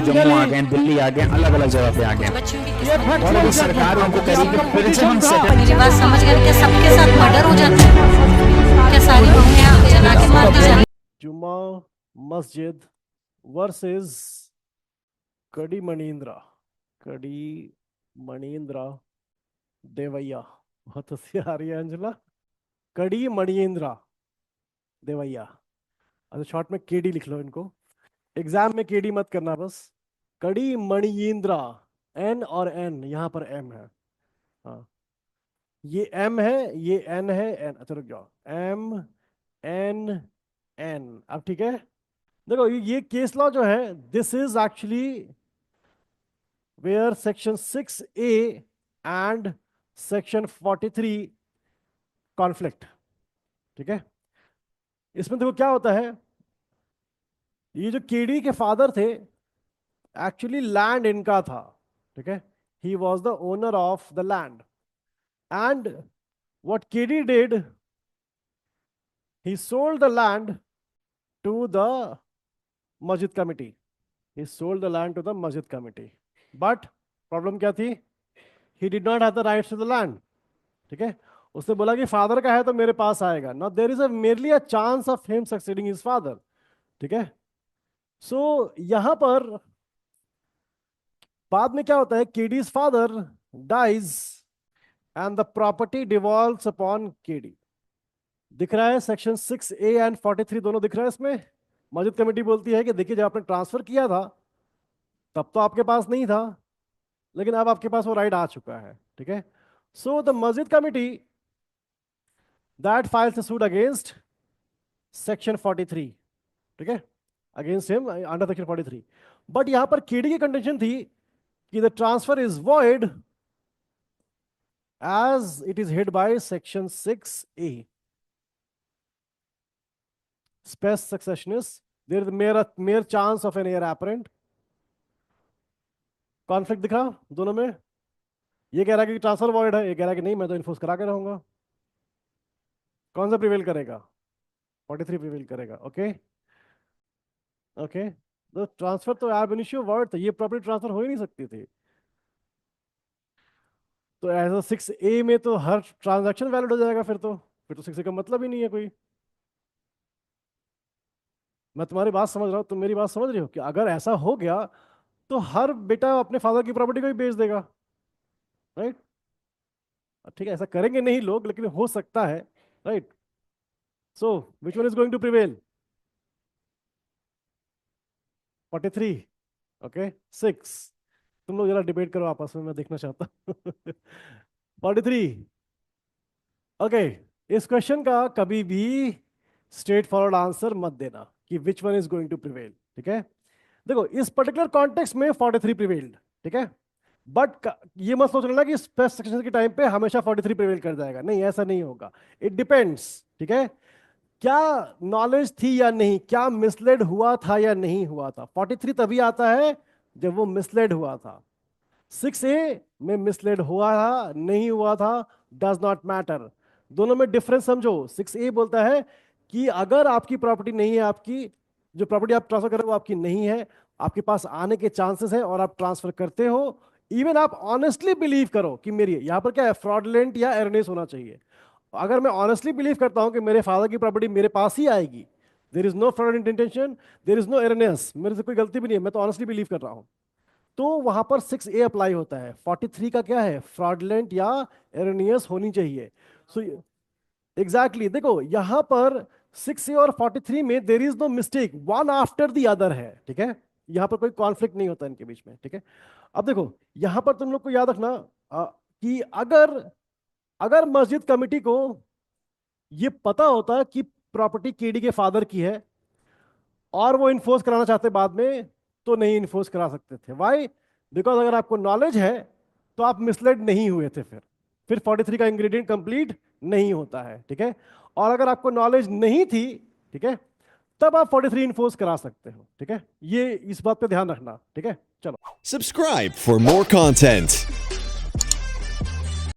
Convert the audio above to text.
जम्मू आ गए, दिल्ली आ गए, अलग अलग जगह पे आ गए, और अभी सरकार उनको करेगी फिर से हम मेरी बात समझ गए? क्या सबके साथ मर्डर हो जाता है? क्या सारी बहुएं जला के मार दी जाती? जुम्मा मस्जिद वर्सेस कड़ी मणिंद्रा, कड़ी मणिंद्रा देवैया। बहुत हंसी आ रही है अंजना। कड़ी मणिंद्रा देवैया, अच्छा शॉर्ट में केडी लिख लो इनको, एग्जाम में केडी मत करना बस। कड़ी मणिंद्रा, एन और एन, यहाँ पर एम है, हाँ ये एम है, ये एन है, एन, अच्छा रुक जाओ, एम एन एन, अब ठीक है। देखो ये केस लॉ जो है, this is actually where section 6A and section 43 conflict, ठीक है। इसमें देखो क्या होता है, ये जो केडी के फादर थे, एक्चुअली लैंड इनका था, ठीक है, he was the owner of the land, and what KD did, he sold the land to the मस्जिद committee, he sold the land to the masjid committee, but problem क्या थी, he did not have the rights to the land, ठीक है। उसने बोला कि father का है तो मेरे पास आएगा, now there is a merely a chance of him succeeding his father, ठीक है। सो यहां पर बाद में क्या होता है, KD's father dies and the property devolves upon KD, दिख रहा है सेक्शन 6A एंड 43 दोनों दिख रहा है इसमें। मस्जिद कमेटी बोलती है कि देखिए जब आपने ट्रांसफर किया था तब तो आपके पास नहीं था, लेकिन अब आपके पास वो राइट आ चुका है, ठीक है। सो द मस्जिद committee that files a suit against section 43, ठीक है, against him under section 43, but यहां पर केडी की कंडीशन थी कि the transfer is void as it is hit by section 6A, spes successionis, there is mere chance of an heir apparent, conflict दिखा दोनों में, ये कह रहा है कि ट्रांसफर वॉइड है, ये कह रहा है कि नहीं मैं तो इन्फोर्स करा के रहूंगा, कौन सा प्रिवेल करेगा, 43 प्रिवेल करेगा, ओके ओके। तो ट्रांसफर तो एब इनिशियो वॉइड था, ये प्रॉपर्टी ट्रांसफर हो ही नहीं सकती थी, तो एज 6A में तो हर ट्रांजैक्शन वैलिड हो जाएगा, फिर तो 6A का मतलब ही नहीं है कोई। मैं तुम्हारी बात समझ रहा हूं, तुम मेरी बात समझ रही हो कि अगर ऐसा हो गया तो हर बेटा अपने फादर की प्रॉपर्टी को ही बेच देगा, राइट। ठीक है, ऐसा करेंगे नहीं लोग, लेकिन हो सकता है, right. So which one is going to prevail, 43, okay 6, तुम लोग जरा डिबेट करो आपस में, मैं देखना चाहता हूं 43, ओके। इस क्वेश्चन का कभी भी स्ट्रेट फॉरवर्ड आंसर मत देना कि which one is going to prevail, ठीक है। देखो इस पर्टिकुलर कॉन्टेक्स्ट में 43 प्रिवेल्ड, ठीक है, बट ये मत सोच लेना कि स्पेस सेक्शन के टाइम पे हमेशा 43 प्रिवेल कर जाएगा, नहीं ऐसा नहीं होगा, इट डिपेंड्स, ठीक है, क्या नॉलेज थी या नहीं, क्या मिसलेड हुआ था या नहीं हुआ था। 43 तभी आता है जब वो मिसलेड हुआ था, 6A में मिसलेड हुआ था नहीं हुआ था, डज नॉट मैटर, दोनों में डिफरेंस समझो। 6A बोलता है कि अगर आपकी प्रॉपर्टी नहीं है, आपकी जो प्रॉपर्टी आप ट्रांसफर कर रहे हो वो आपकी नहीं है, आपके पास आने के चांसेस हैं और आप ट्रांसफर करते हो, इवन आप ऑनेस्टली बिलीव करो कि मेरी, यहां पर क्या है, फ्रॉडलेंट या एरनेस होना चाहिए। अगर मैं ऑनेस्टली बिलीव करता हूं कि मेरे फादर की प्रॉपर्टी मेरे पास ही आएगी, there is no fraudulent intention, there is no earnest, मेरे से कोई गलती भी नहीं है, मैं तो ऑनेस्टली बिलीव कर रहा हूं, तो वहां पर 6A अप्लाई होता है। 43 का क्या है, फ्रॉडलेंट या एरनियस होनी चाहिए। सो एग्जैक्टली देखो यहां पर 6A और 43 में there is no mistake, one after the other है, ठीक है, यहां पर कोई कॉन्फ्लिक्ट नहीं होता इनके बीच में, ठीक है। अब देखो यहां पर तुम लोग को याद रखना कि अगर अगर मस्जिद कमेटी को ये पता होता कि प्रॉपर्टी केडी के फादर की है और वो इन्फोर्स कराना चाहते बाद में, तो नहीं इन्फोर्स करा सकते थे। वाई, बिकॉज अगर आपको नॉलेज है तो आप मिसलेड नहीं हुए थे, फिर 43 का इंग्रेडिएंट कंप्लीट नहीं होता है, ठीक है। और अगर आपको नॉलेज नहीं थी, ठीक है, तब आप 43 इन्फोर्स करा सकते हो, ठीक है, ये इस बात पे ध्यान रखना, ठीक है। चलो Subscribe for more content.